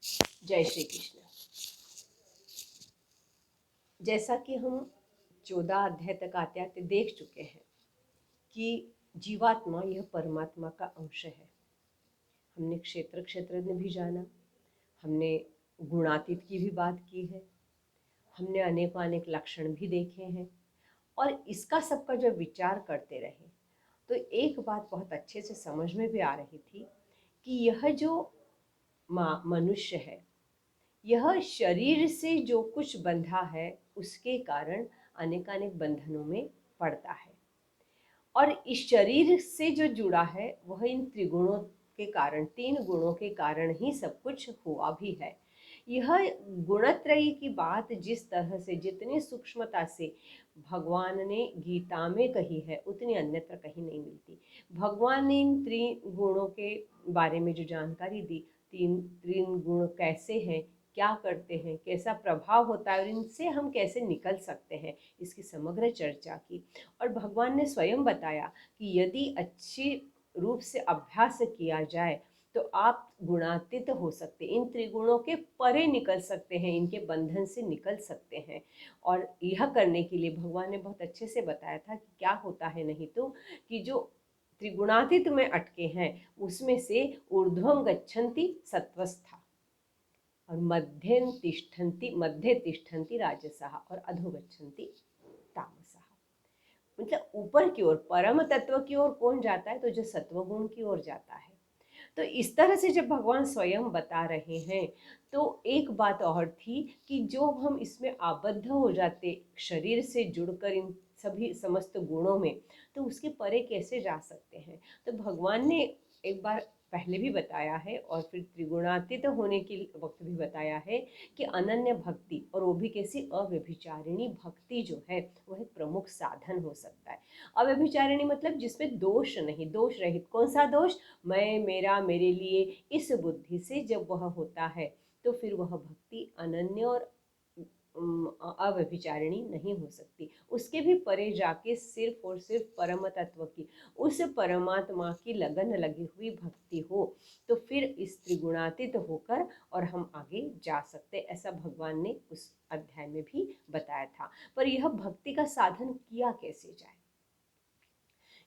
जय श्री कृष्ण। जैसा कि हम 14 अध्याय तक आते आते देख चुके हैं कि जीवात्मा यह परमात्मा का अंश है। हमने क्षेत्र में भी जाना, हमने गुणातीत की भी बात की है, हमने अनेक लक्षण भी देखे हैं और इसका सबका जब विचार करते रहे तो एक बात बहुत अच्छे से समझ में भी आ रही थी कि यह जो मनुष्य है, यह शरीर से जो कुछ बंधा है उसके कारण अनेक बंधनों में पड़ता है और इस शरीर से जो जुड़ा है वह इन त्रिगुणों के कारण, 3 गुणों के कारण ही सब कुछ हुआ भी है। यह गुणत्रयी की बात जिस तरह से, जितनी सूक्ष्मता से भगवान ने गीता में कही है उतनी अन्यत्र कहीं नहीं मिलती। भगवान ने इन त्रिगुणों के बारे में जो जानकारी दी, तीन गुण कैसे हैं, क्या करते हैं, कैसा प्रभाव होता है और इनसे हम कैसे निकल सकते हैं, इसकी समग्र चर्चा की। और भगवान ने स्वयं बताया कि यदि अच्छी रूप से अभ्यास किया जाए तो आप गुणातीत हो सकते, इन त्रिगुणों के परे निकल सकते हैं, इनके बंधन से निकल सकते हैं। और यह करने के लिए भगवान ने बहुत अच्छे से बताया था कि क्या होता है, नहीं तो कि जो त्रिगुणातीत में अटके हैं उसमें से ऊर्ध्वं गच्छन्ति सत्वस्था और मध्य तिष्ठन्ति राजसः और अधो गच्छन्ति तामसः। मतलब ऊपर की ओर, परम तत्व की ओर कौन जाता है? तो जो सत्वगुण की ओर जाता है। तो इस तरह से जब भगवान स्वयं बता रहे हैं तो एक बात और थी कि जो हम इसमें आबद्ध हो जाते शरीर से जुड़कर इन सभी समस्त गुणों में, तो उसके परे कैसे जा सकते हैं? तो भगवान ने एक बार पहले भी बताया है और फिर त्रिगुणातीत होने के वक्त भी बताया है कि अनन्य भक्ति, और वो भी कैसी? अव्यभिचारिणी भक्ति जो है वह एक प्रमुख साधन हो सकता है। अव्यभिचारिणी मतलब जिसमें दोष नहीं, दोष रहित। कौन सा दोष? मैं, मेरा, मेरे लिए, इस बुद्धि से जब वह होता है तो फिर वह भक्ति अनन्य और अव्यभिचारिणी नहीं हो सकती। उसके भी परे जाके सिर्फ और सिर्फ परम तत्व की, उस परमात्मा की लगन लगी हुई भक्ति हो तो फिर इस त्रिगुणातीत होकर और हम आगे जा सकते, ऐसा भगवान ने उस अध्याय में भी बताया था। पर यह भक्ति का साधन किया कैसे जाए?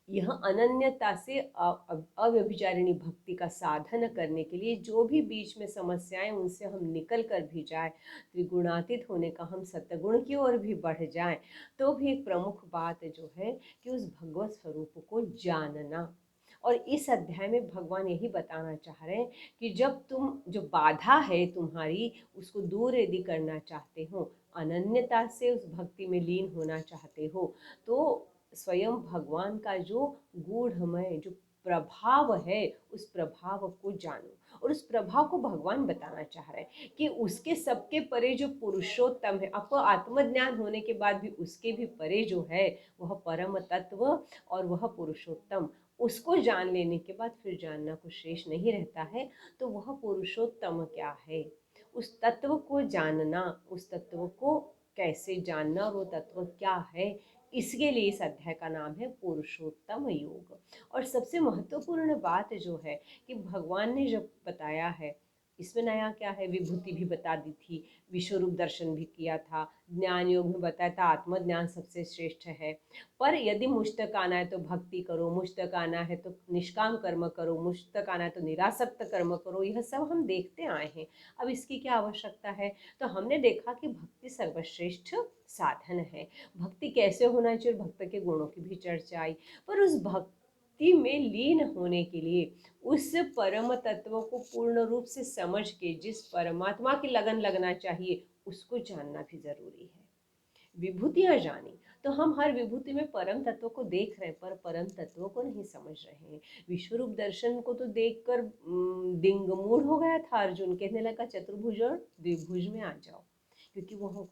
यह अनन्यता से अव्यभिचारिणी भक्ति का साधन करने के लिए जो भी बीच में समस्याएं उनसे हम निकल कर भी जाए, त्रिगुणातीत होने का हम सत्गुण की ओर भी बढ़ जाएं, तो भी एक प्रमुख बात जो है कि उस भगवत स्वरूप को जानना। और इस अध्याय में भगवान यही बताना चाह रहे हैं कि जब तुम जो बाधा है तुम्हारी उसको दूर यदि करना चाहते हो, अनन्यता से उस भक्ति में लीन होना चाहते हो, तो स्वयं भगवान का जो गूढ़मय जो प्रभाव है उस प्रभाव को जानो। और उस प्रभाव को भगवान बताना चाह रहे हैं कि उसके सबके परे जो पुरुषोत्तम है, आपको आत्मज्ञान होने के बाद भी उसके भी परे जो है वह परम तत्व और वह पुरुषोत्तम, उसको जान लेने के बाद फिर जानना कुछ शेष नहीं रहता है। तो वह पुरुषोत्तम क्या है, उस तत्व को जानना, उस तत्व को कैसे जानना और वो तत्व क्या है, इसके लिए इस अध्याय का नाम है पुरुषोत्तम योग। और सबसे महत्वपूर्ण बात जो है कि भगवान ने जब बताया है, इसमें नया क्या है? विभूति भी बता दी थी, विश्वरूप दर्शन भी किया था, ज्ञान योग में बताया था आत्मज्ञान सबसे श्रेष्ठ है। पर यदि मुझ तक आना है तो भक्ति करो, मुझ तक आना है तो निष्काम कर्म करो, मुझ तक आना है तो निरासक्त कर्म करो, यह सब हम देखते आए हैं। अब इसकी क्या आवश्यकता है? तो हमने देखा कि भक्ति सर्वश्रेष्ठ साधन है। भक्ति कैसे होना चाहिए, भक्त के गुणों की भी चर्चा आई। पर उस भक्ति में लीन होने के लिए उस परम तत्व को पूर्ण रूप से समझ के जिस परमात्मा की लगन लगना चाहिए उसको जानना भी जरूरी है। विभूतियां जानी तो हम हर विभूति में परम तत्व को देख रहे हैं पर परम तत्व को नहीं समझ रहे हैं। विश्वरूप दर्शन को तो देखकर दिंग मूढ़ हो गया था अर्जुन, कहने लगा चतुर्भुज और द्विभुज में आ जाओ, क्योंकि वह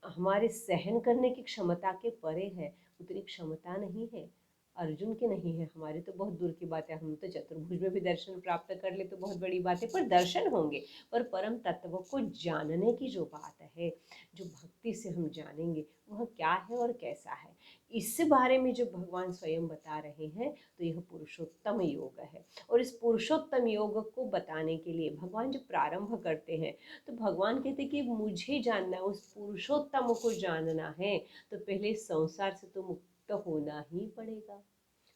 हमारे सहन करने की क्षमता के परे है, उतनी क्षमता नहीं है अर्जुन की, नहीं है। हमारे तो बहुत दूर की बात है, हम तो चतुर्भुज में भी दर्शन प्राप्त कर ले तो बहुत बड़ी बात है, पर दर्शन होंगे। पर परम तत्व को जानने की जो बात है, जो भक्ति से हम जानेंगे वह क्या है और कैसा है, इस बारे में जो भगवान स्वयं बता रहे हैं, तो यह पुरुषोत्तम योग है। और इस पुरुषोत्तम योग को बताने के लिए भगवान जब प्रारंभ करते हैं, तो भगवान कहते हैं कि मुझे जानना है, उस पुरुषोत्तम को जानना है, तो पहले संसार से तो मुक्त होना ही पड़ेगा।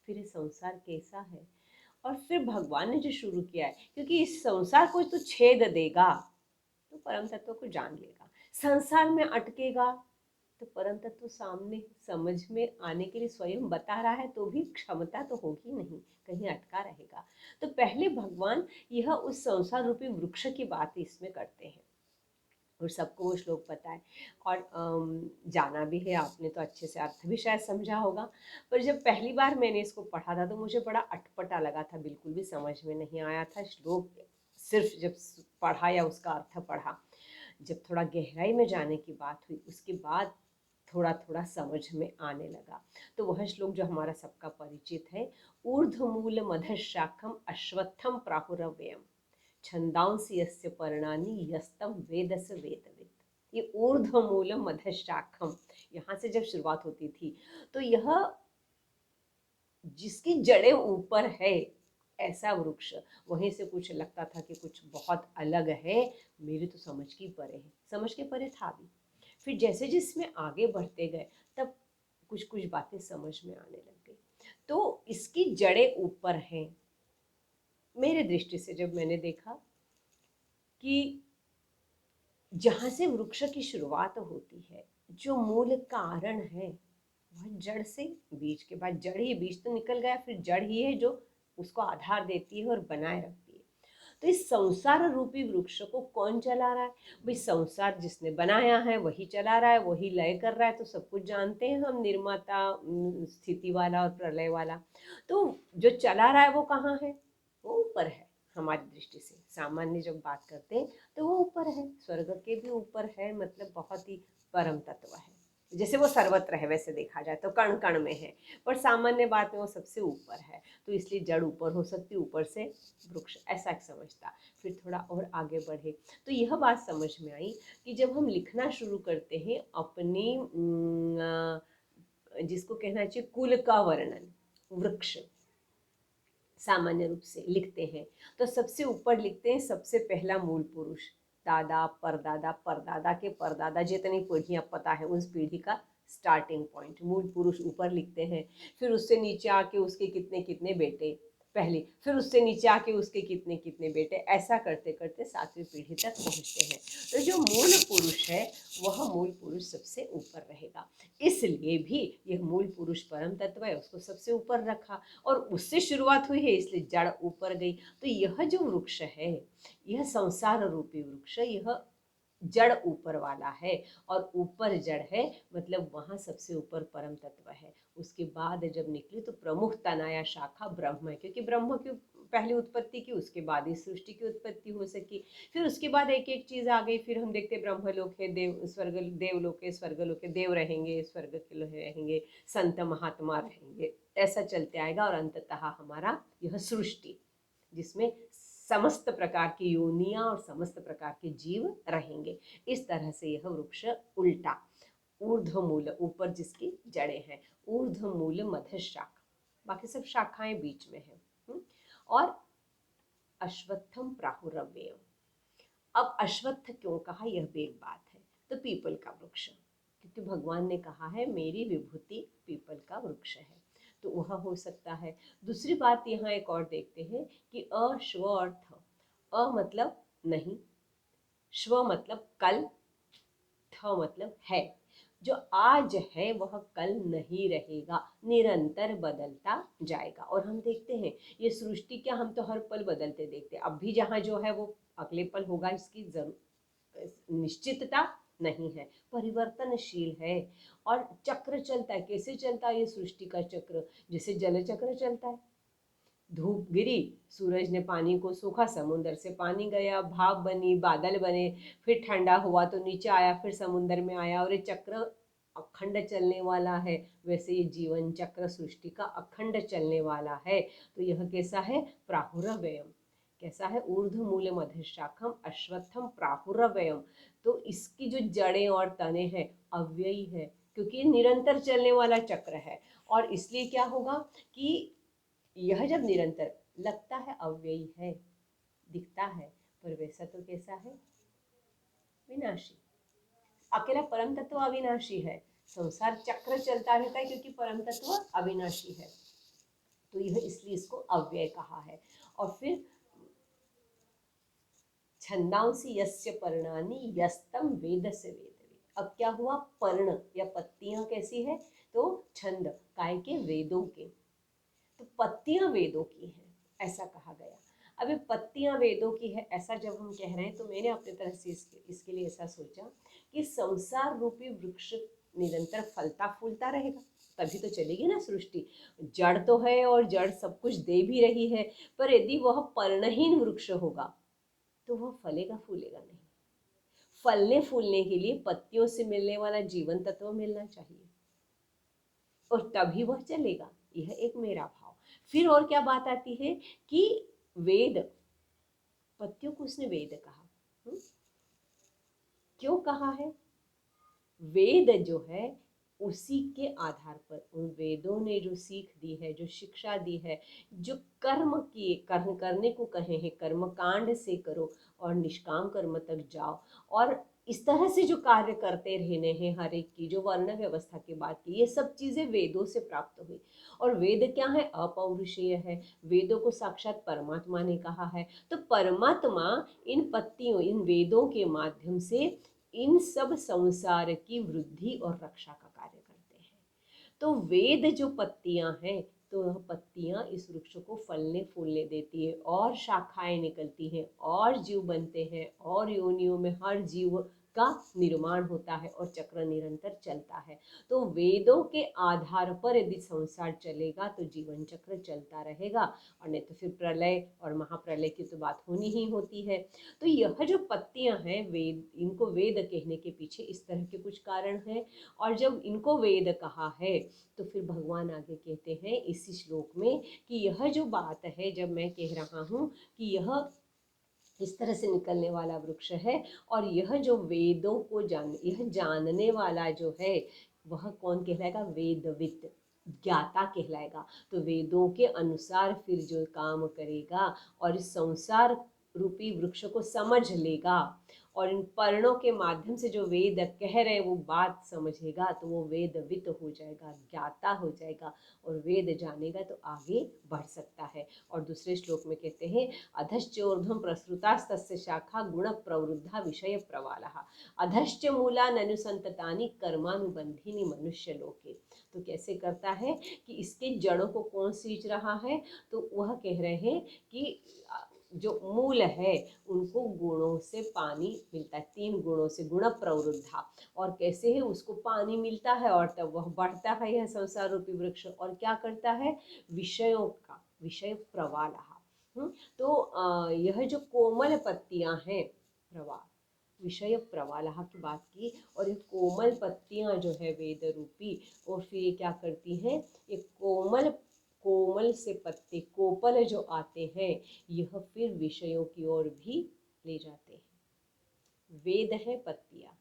फिर ये संसार कैसा है, और फिर भगवान ने जो शुरू किया है, क्योंकि इस संसार को तो छेद देगा तो परम तत्व को जान लेगा, संसार में अटकेगा तो परम तत्व सामने समझ में आने के लिए स्वयं बता रहा है, तो भी क्षमता तो होगी नहीं, कहीं अटका रहेगा। तो पहले भगवान यह उस संसार रूपी वृक्ष की बात इसमें करते हैं, और सबको वो श्लोक पता है और जाना भी है आपने, तो अच्छे से अर्थ भी शायद समझा होगा। पर जब पहली बार मैंने इसको पढ़ा था, तो मुझे बड़ा अटपटा लगा था, बिल्कुल भी समझ में नहीं आया था श्लोक। सिर्फ जब पढ़ा या उसका अर्थ पढ़ा, जब थोड़ा गहराई में जाने की बात हुई, उसके बाद थोड़ा थोड़ा समझ में आने लगा। तो वह श्लोक जो हमारा सबका परिचित है, ऊर्ध्वमूल मधशाखम अश्वत्थम प्राहुरव्ययम छंदांसि यस्य पर्णानि यस्तम वेदस वेदविद। ये ऊर्ध्वमूल मधशाखम, यहाँ से जब शुरुआत होती थी, तो यह जिसकी जड़ें ऊपर है ऐसा वृक्ष, वहीं से कुछ लगता था कि कुछ बहुत अलग है, मेरी तो समझ की परे है, समझ के परे था भी। फिर जैसे जिसमें आगे बढ़ते गए, तब कुछ कुछ बातें समझ में आने लग गई। तो इसकी जड़ें ऊपर हैं। मेरे दृष्टि से जब मैंने देखा कि जहाँ से वृक्ष की शुरुआत होती है, जो मूल कारण है, वह जड़ से, बीज के बाद जड़ ही, बीज तो निकल गया, फिर जड़ ही है जो उसको आधार देती है और बनाए रखती है। तो इस संसार रूपी वृक्ष को कौन चला रहा है? भाई संसार जिसने बनाया है वही चला रहा है, वही लय कर रहा है, तो सब कुछ जानते हैं हम, निर्माता, स्थिति वाला और प्रलय वाला। तो जो चला रहा है वो कहाँ है? वो ऊपर है। हमारी दृष्टि से सामान्य जब बात करते हैं, तो वो ऊपर है, स्वर्ग के भी ऊपर है, मतलब बहुत ही परम तत्व है। जैसे वो सर्वत्र है, वैसे देखा जाए तो कण कण में है, पर सामान्य बात में वो सबसे ऊपर है, तो इसलिए जड़ ऊपर हो सकती, ऊपर से वृक्ष, ऐसा समझता। फिर थोड़ा और आगे बढ़े तो यह बात समझ में आई कि जब हम लिखना शुरू करते हैं अपनी जिसको कहना चाहिए कुल का वर्णन, वृक्ष सामान्य रूप से लिखते हैं, तो सबसे ऊपर लिखते हैं सबसे पहला मूल पुरुष, दादा परदादा परदादा के परदादा, जितनी पीढ़ियां पता है उस पीढ़ी का स्टार्टिंग पॉइंट मूल पुरुष ऊपर लिखते हैं। फिर उससे नीचे आके उसके कितने कितने बेटे पहले, फिर उससे नीचे आके उसके कितने कितने बेटे, ऐसा करते करते 7वीं पीढ़ी तक पहुंचते हैं। तो जो मूल पुरुष है, वह मूल पुरुष सबसे ऊपर रहेगा, इसलिए भी यह मूल पुरुष परम तत्व है, उसको सबसे ऊपर रखा, और उससे शुरुआत हुई है, इसलिए जड़ ऊपर गई। तो यह जो वृक्ष है, यह संसार रूपी वृक्ष, यह जड़ ऊपर वाला है, और ऊपर जड़ है, मतलब वहाँ सबसे ऊपर परम तत्व है। उसके बाद जब निकली तो प्रमुख तनाया शाखा ब्रह्म है, क्योंकि ब्रह्म की पहली उत्पत्ति की, उसके बाद ही सृष्टि की उत्पत्ति हो सकी। फिर उसके बाद एक एक चीज आ गई, फिर हम देखते ब्रह्मलोक है, देव स्वर्ग, देवलोक है, स्वर्गलोक है, देव रहेंगे, स्वर्ग के रहेंगे, संत महात्मा रहेंगे, ऐसा चलते आएगा, और अंततः हमारा यह सृष्टि, जिसमें समस्त प्रकार की योनियां और समस्त प्रकार के जीव रहेंगे। इस तरह से यह वृक्ष उल्टा, ऊर्ध्वमूल ऊपर जिसकी जड़ें हैं, ऊर्ध्वमूल मध्य शाखा, बाकी सब शाखाएं बीच में है। और अश्वत्थम प्राहुरव्ययम, अब अश्वत्थ क्यों कहा, यह भी एक बात है। तो पीपल का वृक्ष, क्योंकि भगवान ने कहा है मेरी विभूति पीपल का वृक्ष है, तो वह हो सकता है। दूसरी बात यहाँ एक और देखते हैं कि अश्व अर्थ, अ मतलब नहीं, श्व मतलब कल, थ मतलब है, जो आज है वह कल नहीं रहेगा, निरंतर बदलता जाएगा। और हम देखते हैं ये सृष्टि क्या, हम तो हर पल बदलते देखते हैं, अब भी जहाँ जो है वो अगले पल होगा, इसकी जरूर निश्चितता नहीं है, परिवर्तनशील है। और चक्र चलता है, कैसे चलता है ये सृष्टि का चक्र, जैसे जल चक्र चलता है, धूप गिरी, सूरज ने पानी को सूखा, समुद्र से पानी गया, भाप बनी, बादल बने, फिर ठंडा हुआ तो नीचे आया, फिर समुद्र में आया, और ये चक्र अखंड चलने वाला है। वैसे ये जीवन चक्र सृष्टि का अखंड चलने वाला है। तो यह कैसा है, प्राहुरव्ययम, कैसा है, ऊर्ध्वमूल मध्यशाखम अश्वत्थम प्राहुरव्ययम। तो इसकी जो जड़ें और तने हैं अव्ययी है, क्योंकि निरंतर चलने वाला चक्र है। और इसलिए क्या होगा कि यह जब निरंतर लगता है अव्ययी है, दिखता है, पर वैसा तो कैसा है, विनाशी। अकेला परम तत्व अविनाशी है, संसार चक्र चलता रहता है क्योंकि परम तत्व अविनाशी है। तो यह इसलिए इसको अव्यय कहा है। और फिर छंदांसी यस्य पर्णानि यस्तम वेद से वेद। अब क्या हुआ, पर्ण या पत्तियां कैसी है, तो छंद काय के, वेदों के। तो पत्तियां वेदों की हैं, ऐसा कहा गया। अब ये पत्तियां वेदों की है ऐसा जब हम कह रहे हैं, तो मैंने अपनी तरह से इसके लिए ऐसा सोचा कि संसार रूपी वृक्ष निरंतर फलता फूलता रहेगा, तभी तो चलेगी ना सृष्टि। जड़ तो है और जड़ सब कुछ दे भी रही है, पर यदि वह पर्णहीन वृक्ष होगा तो वह फलेगा फूलेगा नहीं। फलने फूलने के लिए पत्तियों से मिलने वाला जीवन तत्व मिलना चाहिए, और तभी वह चलेगा। यह एक मेरा भाव। फिर और क्या बात आती है कि वेद, पत्तियों को उसने वेद कहा। क्यों कहा है, वेद जो है उसी के आधार पर, उन वेदों ने जो सीख दी है, जो शिक्षा दी है, जो कर्म किए, कर्म करने को कहे हैं, कर्म कांड से करो और निष्काम कर्म तक जाओ, और इस तरह से जो कार्य करते रहने हैं हर एक की, जो वर्ण व्यवस्था की बात की, ये सब चीजें वेदों से प्राप्त हुई। और वेद क्या है, अपौरुषेय है। वेदों को साक्षात परमात्मा ने कहा है। तो परमात्मा इन पत्तियों, इन वेदों के माध्यम से इन सब संसार की वृद्धि और रक्षा का कार्य करते हैं। तो वेद जो पत्तियां हैं, तो वह पत्तियां इस वृक्ष को फलने फूलने देती है, और शाखाएं निकलती हैं, और जीव बनते हैं, और योनियों में हर जीव का निर्माण होता है, और चक्र निरंतर चलता है। तो वेदों के आधार पर यदि संसार चलेगा तो जीवन चक्र चलता रहेगा, और नहीं तो फिर प्रलय और महाप्रलय की तो बात होनी ही होती है। तो यह जो पत्तियां हैं वेद, इनको वेद कहने के पीछे इस तरह के कुछ कारण हैं। और जब इनको वेद कहा है तो फिर भगवान आगे कहते हैं इसी श्लोक में कि यह जो बात है, जब मैं कह रहा हूँ कि यह इस तरह से निकलने वाला वृक्ष है, और यह जो वेदों को यह जानने वाला जो है, वह कौन कहलाएगा, वेदविद, ज्ञाता कहलाएगा। तो वेदों के अनुसार फिर जो काम करेगा और इस संसार रूपी वृक्ष को समझ लेगा, और इन पर्णों के माध्यम से जो वेद कह रहे वो बात समझेगा, तो वो वेदविद हो जाएगा, ज्ञाता हो जाएगा, और वेद जानेगा तो आगे बढ़ सकता है। और दूसरे श्लोक में कहते हैं अधश्चोर्ध्वं प्रसृतास्तस्य शाखा गुण प्रवृद्धा विषय प्रवालः अधश्च मूलाननुसंततानि कर्मानुबंधिनी मनुष्य लोके। तो कैसे करता है कि इसके जड़ों को कौन सींच रहा है, तो वह कह रहे हैं कि जो मूल है उनको गुणों से पानी मिलता है, 3 गुणों से, गुण प्रवृद्धा। और कैसे है, उसको पानी मिलता है और तब वह बढ़ता है यह संसार रूपी वृक्ष, और क्या करता है, विषयों का विषय प्रवालः। तो यह जो कोमल पत्तियां हैं, प्रवाल, विषय प्रवालः की बात की, और ये कोमल पत्तियां जो है वेद रूपी, और फिर ये क्या करती हैं, ये कोमल कोमल से पत्ते, कोपल जो आते हैं, यह फिर विषयों की ओर भी ले जाते हैं। वेद है पत्तियां,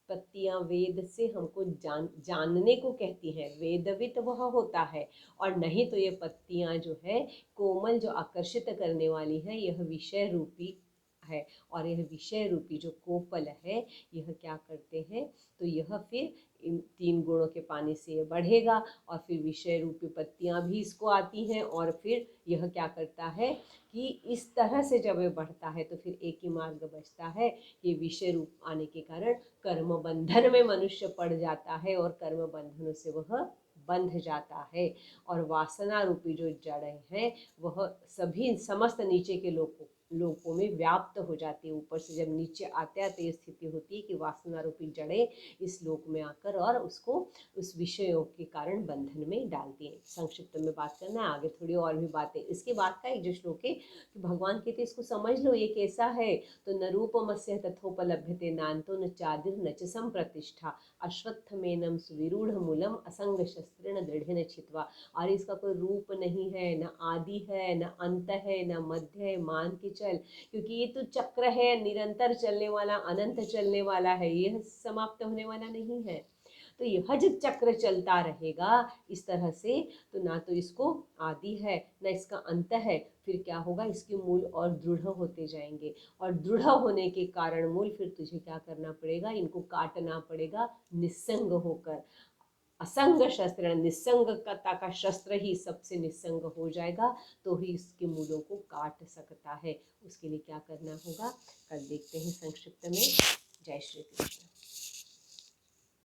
पत्तियां वेद से हमको जानने को कहती हैं, वेदवित वह होता है। और नहीं तो ये पत्तियां जो है कोमल, जो आकर्षित करने वाली है, यह विषय रूपी है। और यह विषय रूपी जो कोपल है, यह क्या करते हैं, तो यह फिर इन 3 गुणों के पानी से ये बढ़ेगा, और फिर विषय रूपी पत्तियां भी इसको आती हैं, और फिर यह क्या करता है कि इस तरह से जब ये बढ़ता है तो फिर एक ही मार्ग बचता है, ये विषय रूप आने के कारण कर्म बंधन में मनुष्य पड़ जाता है, और कर्म बंधनों से वह बंध जाता है, और वासना रूपी जो जड़ें हैं वह सभी समस्त नीचे के लोगों में व्याप्त हो जाती है। ऊपर से जब नीचे आते आते ये स्थिति होती है कि वासना रूपी जड़ें इस लोक में आकर और उसको उस विषयों के कारण बंधन में डालती हैं। संक्षिप्त में बात करना है, आगे थोड़ी और भी बातें। इसके बाद का एक जो श्लोक है कि भगवान कहते इसको समझ लो ये कैसा है, तो न रूपमस्य तथोपलभ्यते नान्तो न चादिर न च संप्रतिष्ठा अश्वत्थमेनं सुविरूढ़ मूलम असंग शस्त्रेण दृढ़ेन छित्वा। और इसका कोई रूप नहीं है, न आदि है, न अंत है, न मध्य है, मान के चल, क्योंकि ये तो चक्र है, निरंतर चलने वाला, अनंत चलने वाला है, यह समाप्त होने वाला नहीं है। तो यह जब चक्र चलता रहेगा इस तरह से, तो ना तो इसको आदि है ना इसका अंत है, फिर क्या होगा, इसके मूल और दृढ़ होते जाएंगे, और दृढ़ होने के कारण मूल फिर तुझे क्या करना पड़ेगा, इनको काटना पड़ेगा निस्संग होकर। असंग शस्त्र, निस्संगता का शस्त्र ही सबसे निस्संग हो जाएगा, तो ही इसके मूलों को काट सकता है। उसके लिए क्या करना होगा, कल देखते हैं संक्षिप्त में। जय श्री कृष्ण।